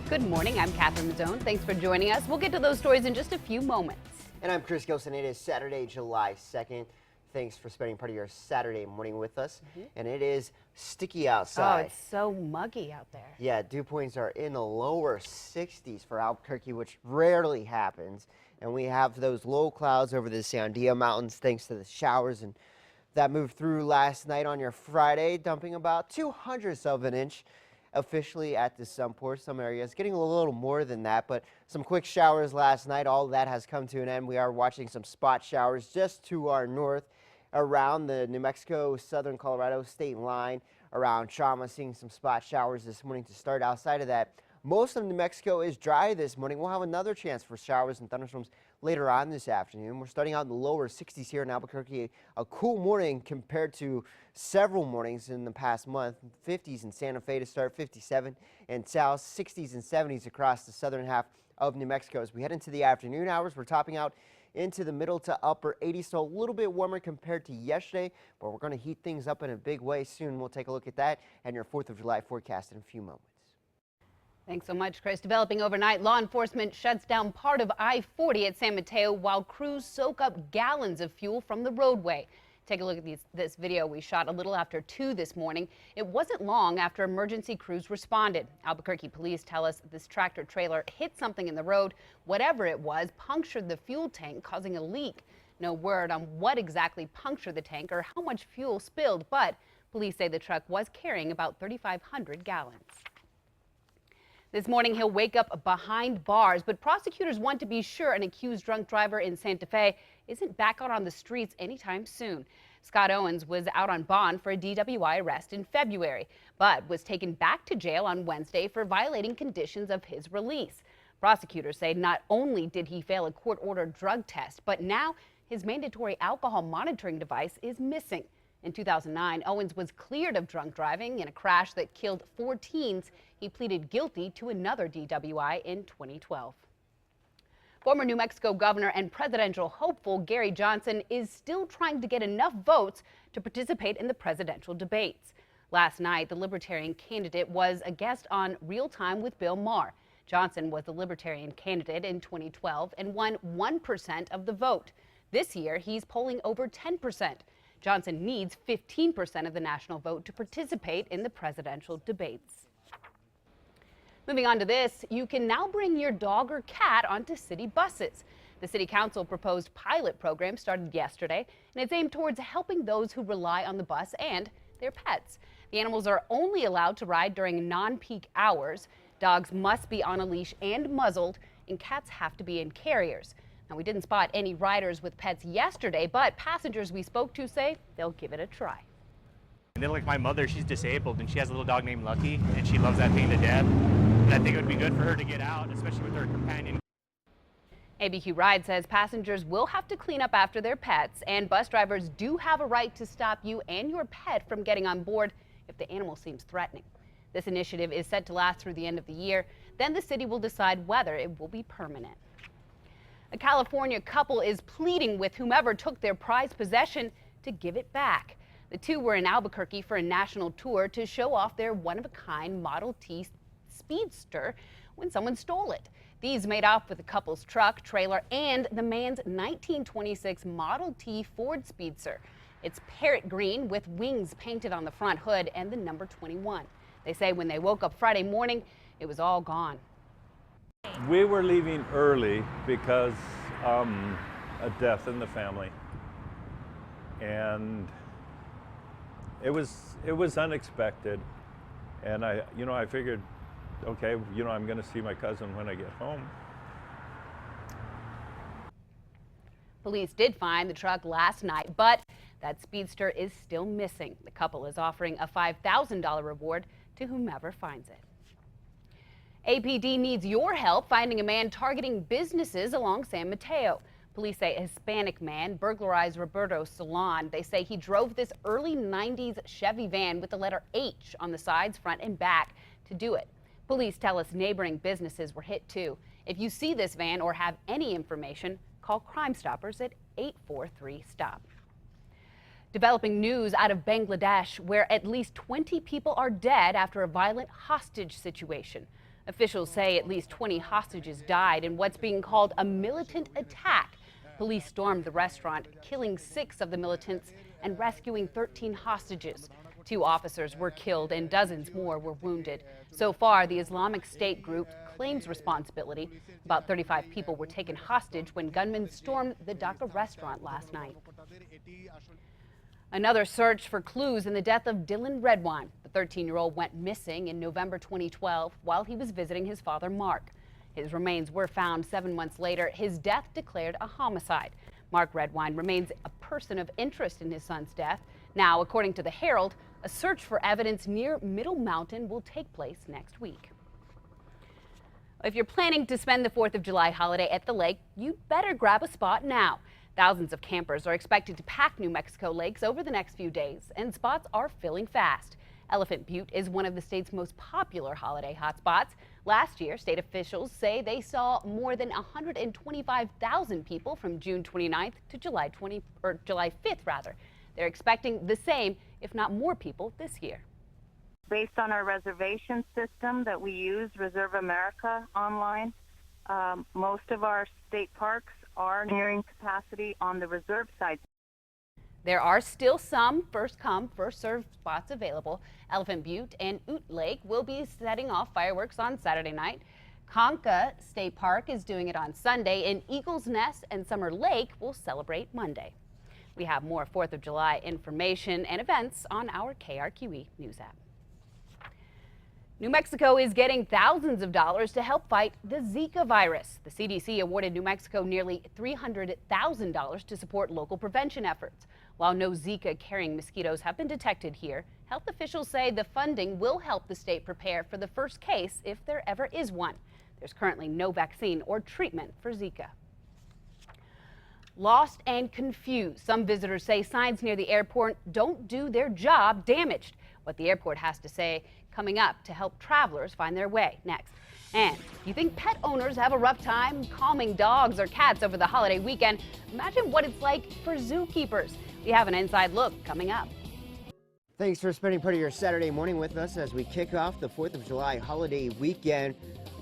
Good morning. I'm Catherine Mazzone. Thanks for joining us. We'll get to those stories in just a few moments. And I'm Chris Gilson. It is Saturday, July 2nd. Thanks for spending part of your Saturday morning with us. And it is sticky outside. Oh, it's so muggy out there. Yeah, dew points are in the lower 60s for Albuquerque, which rarely happens. And we have those low clouds over the Sandia Mountains thanks to the showers and that moved through last night on your Friday, dumping about 200ths of an inch officially at the Sunport. Some areas getting a little more than that, but some quick showers last night. All that has come to an end. We are watching some spot showers just to our north around the New Mexico, southern Colorado state line, around Chama, seeing some spot showers this morning to start. Outside of that, most of New Mexico is dry this morning. We'll have another chance for showers and thunderstorms later on this afternoon. We're starting out in the lower 60s here in Albuquerque. A cool morning compared to several mornings in the past month. 50s in Santa Fe to start, 57 in south, 60s and 70s across the southern half of New Mexico. As we head into the afternoon hours, we're topping out into the middle to upper 80s, so a little bit warmer compared to yesterday, but we're going to heat things up in a big way soon. We'll take a look at that and your 4th of July forecast in a few moments. Thanks so much, Chris. Developing overnight, law enforcement shuts down part of I-40 at San Mateo while crews soak up gallons of fuel from the roadway. Take a look at this video we shot a little after 2 this morning. It wasn't long after emergency crews responded. Albuquerque police tell us this tractor trailer hit something in the road. Whatever it was punctured the fuel tank, causing a leak. No word on what exactly punctured the tank or how much fuel spilled, but police say the truck was carrying about 3,500 gallons. This morning, he'll wake up behind bars, but prosecutors want to be sure an accused drunk driver in Santa Fe isn't back out on the streets anytime soon. Scott Owens was out on bond for a DWI arrest in February, but was taken back to jail on Wednesday for violating conditions of his release. Prosecutors say not only did he fail a court-ordered drug test, but now his mandatory alcohol monitoring device is missing. In 2009, Owens was cleared of drunk driving in a crash that killed 4 teens. He pleaded guilty to another DWI in 2012. Former New Mexico governor and presidential hopeful Gary Johnson is still trying to get enough votes to participate in the presidential debates. Last night, the Libertarian candidate was a guest on Real Time with Bill Maher. Johnson was the Libertarian candidate in 2012 and won 1% of the vote. This year, he's polling over 10%. Johnson needs 15% of the national vote to participate in the presidential debates. Moving on to this, you can now bring your dog or cat onto city buses. The City Council proposed pilot program started yesterday, and it's aimed towards helping those who rely on the bus and their pets. The animals are only allowed to ride during non-peak hours. Dogs must be on a leash and muzzled, and cats have to be in carriers. Now, we didn't spot any riders with pets yesterday, but passengers we spoke to say they'll give it a try. And then, like my mother, she's disabled and she has a little dog named Lucky, and she loves that thing to death. And I think it would be good for her to get out, especially with her companion. ABQ Ride says passengers will have to clean up after their pets, and bus drivers do have a right to stop you and your pet from getting on board if the animal seems threatening. This initiative is set to last through the end of the year. Then the city will decide whether it will be permanent. A California couple is pleading with whomever took their prized possession to give it back. The two were in Albuquerque for a national tour to show off their one-of-a-kind Model T Speedster when someone stole it. These made off with the couple's truck, trailer, and the man's 1926 Model T Ford Speedster. It's parrot green with wings painted on the front hood and the number 21. They say when they woke up Friday morning, it was all gone. We were leaving early because a death in the family, and it was unexpected. And I figured, okay, I'm going to see my cousin when I get home. Police did find the truck last night, but that Speedster is still missing. The couple is offering a $5,000 reward to whomever finds it. APD needs your help finding a man targeting businesses along San Mateo. Police say a Hispanic man burglarized Roberto's salon. They say he drove this early 90s Chevy van with the letter H on the sides, front and back to do it. Police tell us neighboring businesses were hit too. If you see this van or have any information, call Crime Stoppers at 843-STOP. Developing news out of Bangladesh, where at least 20 people are dead after a violent hostage situation. Officials say at least 20 hostages died in what's being called a militant attack. Police stormed the restaurant, killing 6 of the militants and rescuing 13 hostages. 2 officers were killed and dozens more were wounded. So far, the Islamic State group claims responsibility. About 35 people were taken hostage when gunmen stormed the Dhaka restaurant last night. Another search for clues in the death of Dylan Redwine. The 13-year-old went missing in November 2012 while he was visiting his father, Mark. His remains were found 7 months later, his death declared a homicide. Mark Redwine remains a person of interest in his son's death. Now, according to the Herald, a search for evidence near Middle Mountain will take place next week. If you're planning to spend the 4th of July holiday at the lake, you'd better grab a spot now. Thousands of campers are expected to pack New Mexico lakes over the next few days, and spots are filling fast. Elephant Butte is one of the state's most popular holiday hotspots. Last year, state officials say they saw more than 125,000 people from June 29th to July 5th rather. They're expecting the same, if not more people this year. Based on our reservation system that we use, Reserve America online, most of our state parks are nearing capacity on the reserve side. There are still some first-come, first-served spots available. Elephant Butte and Ute Lake will be setting off fireworks on Saturday night. Conca State Park is doing it on Sunday, and Eagles Nest and Summer Lake will celebrate Monday. We have more 4th of July information and events on our KRQE News app. New Mexico is getting thousands of dollars to help fight the Zika virus. The CDC awarded New Mexico nearly $300,000 to support local prevention efforts. While no Zika-carrying mosquitoes have been detected here, health officials say the funding will help the state prepare for the first case if there ever is one. There's currently no vaccine or treatment for Zika. Lost and confused. Some visitors say signs near the airport don't do their job. Damaged. What the airport has to say coming up to help travelers find their way next. And you think pet owners have a rough time calming dogs or cats over the holiday weekend? Imagine what it's like for zookeepers. We have an inside look coming up. Thanks for spending part of your Saturday morning with us as we kick off the 4th of July holiday weekend.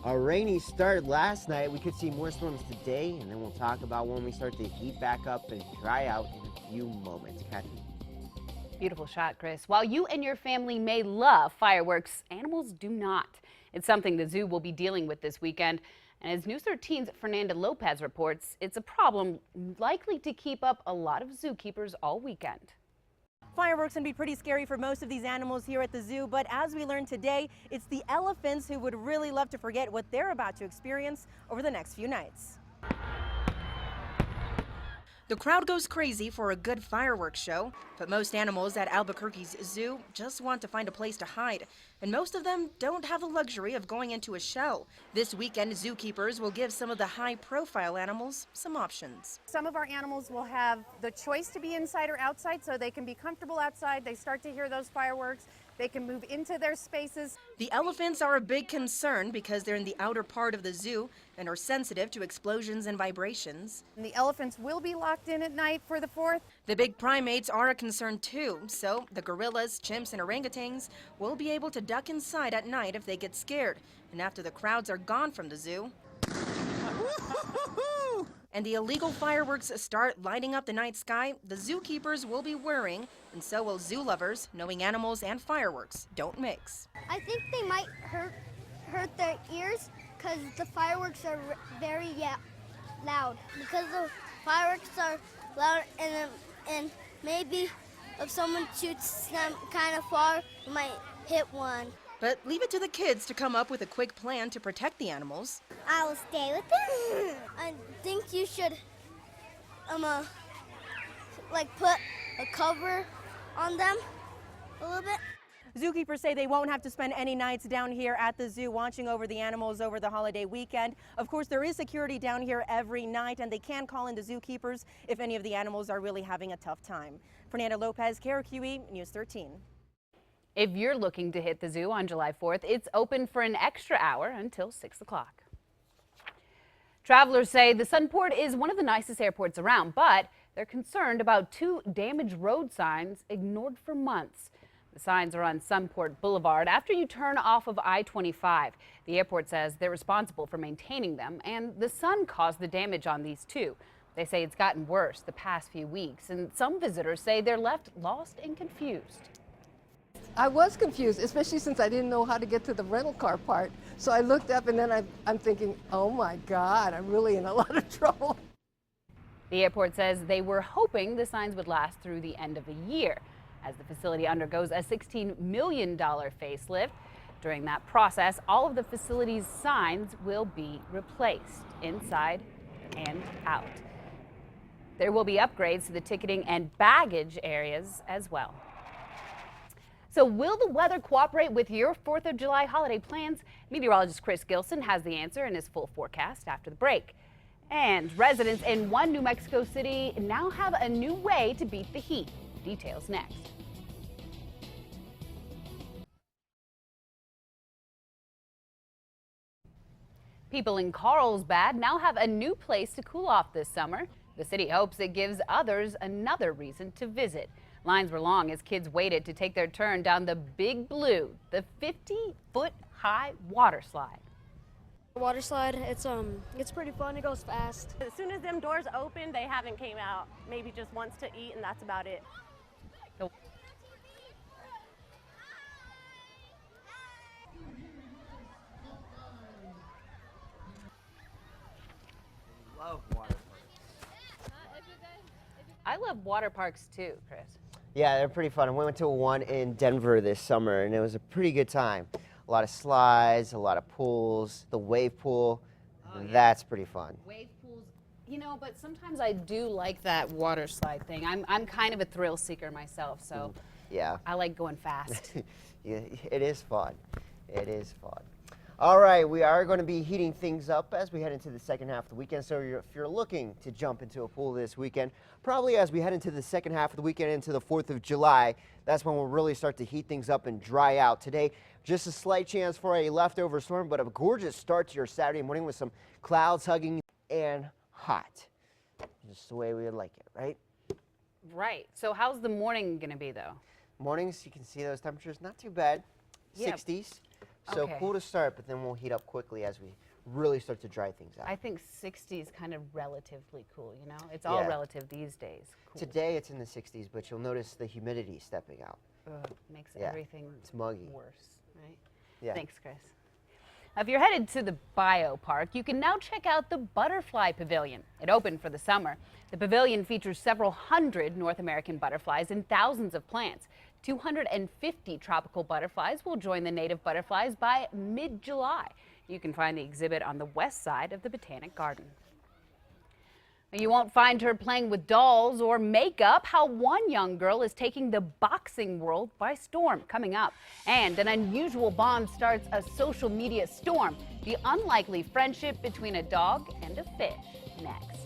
A rainy start last night. We could see more storms today, and then we'll talk about when we start to heat back up and dry out in a few moments. Kathy. Beautiful shot, Chris. While you and your family may love fireworks, animals do not. It's something the zoo will be dealing with this weekend. And as News 13's Fernanda Lopez reports, it's a problem likely to keep up a lot of zookeepers all weekend. Fireworks can be pretty scary for most of these animals here at the zoo, but as we learned today, it's the elephants who would really love to forget what they're about to experience over the next few nights. The crowd goes crazy for a good fireworks show, but most animals at Albuquerque's zoo just want to find a place to hide, and most of them don't have the luxury of going into a show. This weekend, zookeepers will give some of the high-profile animals some options. Some of our animals will have the choice to be inside or outside, so they can be comfortable outside. They start to hear those fireworks. They can move into their spaces. The elephants are a big concern because they're in the outer part of the zoo and are sensitive to explosions and vibrations. And the elephants will be locked in at night for the 4th. The big primates are a concern too, so the gorillas, chimps, and orangutans will be able to duck inside at night if they get scared, and after the crowds are gone from the zoo. And the illegal fireworks start lighting up the night sky, the zookeepers will be worrying, and so will zoo lovers, knowing animals and fireworks don't mix. I think they might hurt their ears because the fireworks are very loud. Because the fireworks are loud, and maybe if someone shoots them kind of far, you might hit one. But leave it to the kids to come up with a quick plan to protect the animals. I will stay with them. I think you should like put a cover on them a little bit. Zookeepers say they won't have to spend any nights down here at the zoo watching over the animals over the holiday weekend. Of course, there is security down here every night, and they can call in the zookeepers if any of the animals are really having a tough time. Fernanda Lopez, KRQE, News 13. If you're looking to hit the zoo on July 4th, it's open for an extra hour until 6 o'clock. Travelers say the Sunport is one of the nicest airports around, but they're concerned about 2 damaged road signs ignored for months. The signs are on Sunport Boulevard after you turn off of I-25. The airport says they're responsible for maintaining them, and the sun caused the damage on these too. They say it's gotten worse the past few weeks, and some visitors say they're left lost and confused. I was confused, especially since I didn't know how to get to the rental car part. So I looked up and then I'm thinking, oh my God, I'm really in a lot of trouble. The airport says they were hoping the signs would last through the end of the year, as the facility undergoes a $16 million facelift. During that process, all of the facility's signs will be replaced inside and out. There will be upgrades to the ticketing and baggage areas as well. So will the weather cooperate with your 4th of July holiday plans? Meteorologist Chris Gilson has the answer in his full forecast after the break. And residents in one New Mexico city now have a new way to beat the heat. Details next. People in Carlsbad now have a new place to cool off this summer. The city hopes it gives others another reason to visit. Lines were long as kids waited to take their turn down the Big Blue, the 50-foot-high water slide. Water slide, it's pretty fun. It goes fast. As soon as them doors open, they haven't came out. Maybe just once to eat, and that's about it. Love water parks. I love water parks too, Chris. Yeah, they're pretty fun. We went to one in Denver this summer, and it was a pretty good time. A lot of slides, a lot of pools, the wave pool. Oh, yeah. That's pretty fun. Wave pools, you know, but sometimes I do like that water slide thing. I'm kind of a thrill seeker myself, so yeah, I like going fast. Yeah, it is fun. It is fun. All right, we are going to be heating things up as we head into the second half of the weekend. So if you're looking to jump into a pool this weekend, probably as we head into the second half of the weekend into the 4th of July, that's when we'll really start to heat things up and dry out. Today, just a slight chance for a leftover storm, but a gorgeous start to your Saturday morning with some clouds hugging and hot. Just the way we would like it, right? Right. So how's the morning going to be, though? Mornings, you can see those temperatures, not too bad. Yeah. 60s. So okay. Cool to start, but then we'll heat up quickly as we really start to dry things out. I think 60 is kind of relatively cool, you know? It's all relative these days. Cool. Today it's in the 60s, but you'll notice the humidity stepping out. Makes everything it's muggy. Worse, right? Yeah. Thanks, Chris. If you're headed to the biopark, you can now check out the Butterfly Pavilion. It opened for the summer. The pavilion features several hundred North American butterflies and thousands of plants. 250 tropical butterflies will join the native butterflies by mid-July. You can find the exhibit on the west side of the Botanic Garden. You won't find her playing with dolls or makeup. How one young girl is taking the boxing world by storm, coming up. And an unusual bond starts a social media storm. The unlikely friendship between a dog and a fish. Next.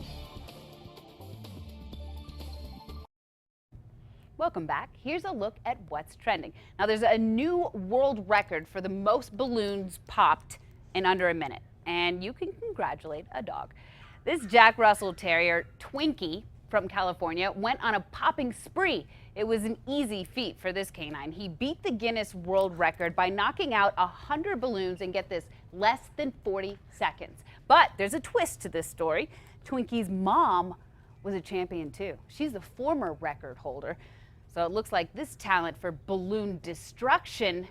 Welcome back. Here's a look at what's trending. Now, there's a new world record for the most balloons popped in under a minute. And you can congratulate a dog. This Jack Russell Terrier, Twinkie, from California, went on a popping spree. It was an easy feat for this canine. He beat the Guinness World Record by knocking out 100 balloons in, get this, less than 40 seconds. But there's a twist to this story. Twinkie's mom was a champion too. She's the former record holder. So it looks like this talent for balloon destruction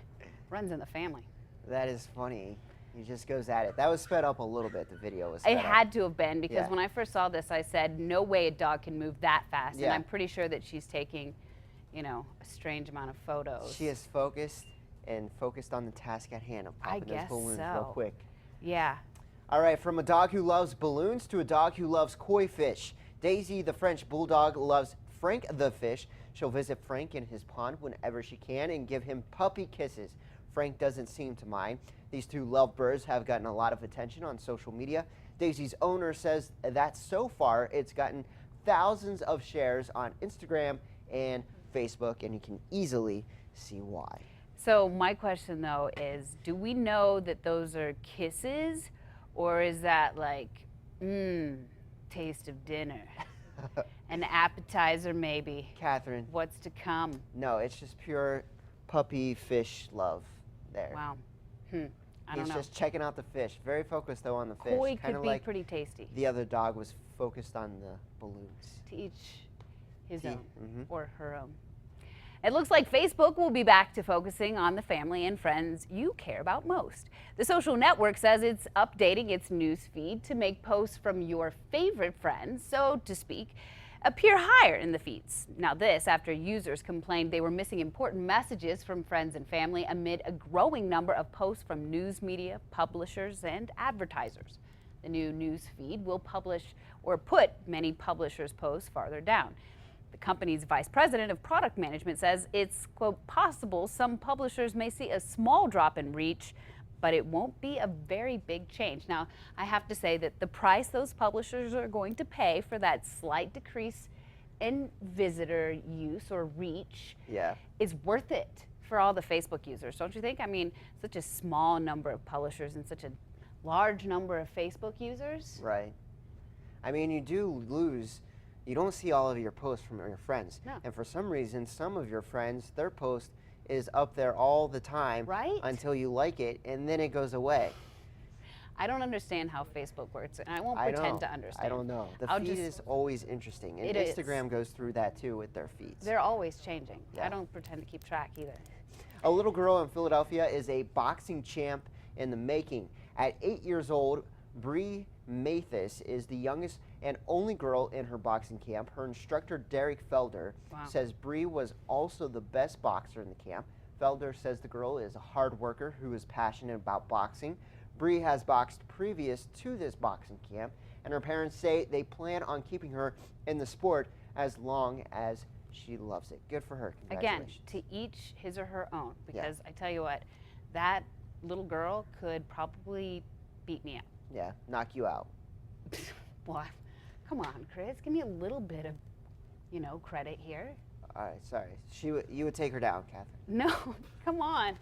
runs in the family. That is funny. He just goes at it. That was sped up a little bit. The video was sped It up. had to have been, because when I first saw this, I said, no way a dog can move that fast. And I'm pretty sure that she's taking, you know, a strange amount of photos. She is focused and focused on the task at hand of popping those balloons real quick. Yeah. All right, from a dog who loves balloons to a dog who loves koi fish. Daisy, the French bulldog, loves Frank the fish. She'll visit Frank in his pond whenever she can and give him puppy kisses. Frank doesn't seem to mind. These two lovebirds have gotten a lot of attention on social media. Daisy's owner says that so far it's gotten thousands of shares on Instagram and Facebook, and you can easily see why. So my question though is, do we know that those are kisses, or is that like, taste of dinner? An appetizer maybe? Catherine. What's to come? No, it's just pure puppy fish love there. Wow. I don't He's know. just checking out the fish. Very focused though on the fish. Koi Kind could of be like pretty tasty. the other dog was focused on the balloons. To each his own Mhm. or her own. It looks like Facebook will be back to focusing on the family and friends you care about most. The social network says it's updating its news feed to make posts from your favorite friends, so to speak, appear higher in the feeds. Now this after users complained they were missing important messages from friends and family amid a growing number of posts from news media, publishers, and advertisers. The new news feed will publish or put many publishers' posts farther down. The company's vice president of product management says it's, quote, possible some publishers may see a small drop in reach, but it won't be a very big change. Now, I have to say that the price those publishers are going to pay for that slight decrease in visitor use or reach is worth it for all the Facebook users, don't you think? I mean, such a small number of publishers and such a large number of Facebook users. Right. I mean, you do lose. You don't see all of your posts from your friends. No. And for some reason, some of your friends, their post is up there all the time until you like it, and then it goes away. I don't understand how Facebook works, and I won't pretend to understand. I don't know. The feed is always interesting, and Instagram goes through that too with their feeds. They're always changing. Yeah. I don't pretend to keep track either. A little girl in Philadelphia is a boxing champ in the making. At 8 years old, Bree Mathis is the youngest and only girl in her boxing camp. Her instructor, Derek Felder, says Bree was also the best boxer in the camp. Felder says the girl is a hard worker who is passionate about boxing. Bree has boxed previous to this boxing camp, and her parents say they plan on keeping her in the sport as long as she loves it. Good for her. Again, Congratulations. to each his or her own, because I tell you what, that little girl could probably beat me up. Yeah, knock you out. Well, come on, Chris, give me a little bit of, credit here. All right, sorry. You would take her down, Catherine. No, come on.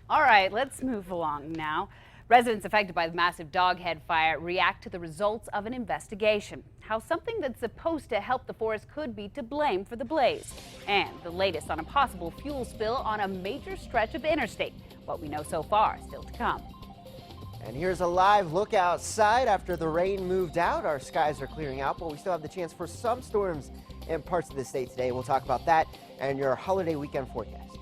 All right, let's move along now. Residents affected by the massive doghead fire react to the results of an investigation. How something that's supposed to help the forest could be to blame for the blaze. And the latest on a possible fuel spill on a major stretch of interstate. What we know so far, still to come. And here's a live look outside after the rain moved out. Our skies are clearing out, but we still have the chance for some storms in parts of the state today. We'll talk about that and your holiday weekend forecast.